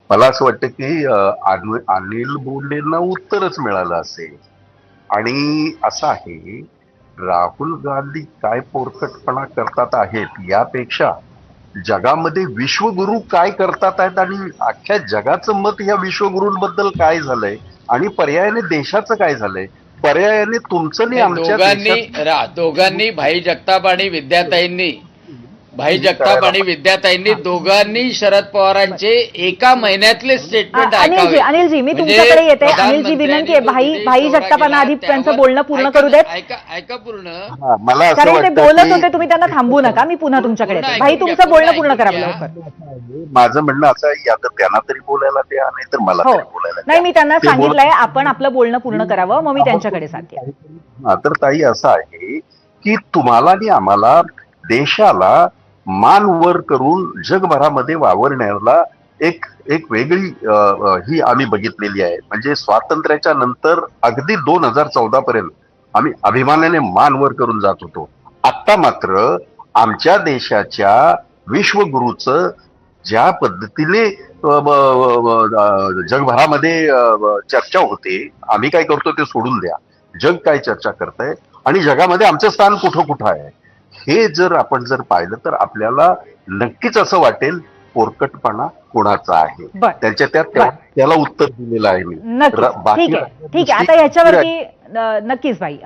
मला असं वाटतं की अनिल बोंडेंना उत्तरच मिळालं असेल. आणि असं आहे, राहुल गांधी काय पोरकटपणा करतात आहेत यापेक्षा जगामध्ये विश्वगुरु काय करतात आहेत आणि अख्ख्या जगाचं मत या विश्वगुरूंबद्दल काय झालंय आणि पर्यायाने देशाचं काय झालंय, पर्यायाने तुमचं आणि नाही, आमच्या देशात दोघांनी भाई जगताप करायला आणि विद्याताईंनी दोघांनी शरद पवारांचे एका महिन्यातले स्टेटमेंट अनिलजी ऐकावे. अनिलजी मी म्हणजे तुमच्याकडे येते. अनिलजी प्रधानमंत्र्यांनी विनंती आहे, जो भाई विदेश भाई दौरा जगतापांना केला, आधी त्यांचं त्यावर- बोलणं पूर्ण ऐका करू देत. ऐका पूर्ण. मला असं कारण ते वाटतं बोलत की होते, तुम्ही त्यांना थांबवू नका. मी पुन्हा तुमच्याकडे येते. भाई ऐकून घ्या, तुमचं बोलणं पूर्ण ऐकून करा घ्या. लवकर. माझं म्हणणं असं आहे, या तर त्यांना तरी बोलायला द्या नाही तर मला हो, तरी बोलायला नाही द्या. मी त्यांना ते बोलत- सांगितलंय आपण आपलं बोलणं पूर्ण करावं, मग मी त्यांच्याकडे जाते. तर ताई असं आहे की तुम्हाला आणि आम्हाला देशाला मान वर करून जगभरामध्ये वावरण्याला एक एक वेगळी ही आम्ही बघितलेली आहे. म्हणजे स्वातंत्र्याच्या नंतर अगदी 2014 पर्यंत आम्ही अभिमानाने मान वर करून जात होतो. आता मात्र आमच्या देशाच्या विश्वगुरूचं ज्या पद्धतीने जगभरामध्ये चर्चा होते, आम्ही काय करतो ते सोडून द्या, जग काय चर्चा करतंय आणि जगामध्ये आमचं स्थान कुठं कुठं आहे हे जर आपण पाहिलं तर आपल्याला नक्कीच असं वाटेल पोरकटपणा कोणाचा आहे. बरं. त्यांच्या त्याला उत्तर दिलेलं आहे मी. नक्की ठीक आहे. आता ह्याच्यावरती नक्कीच भाई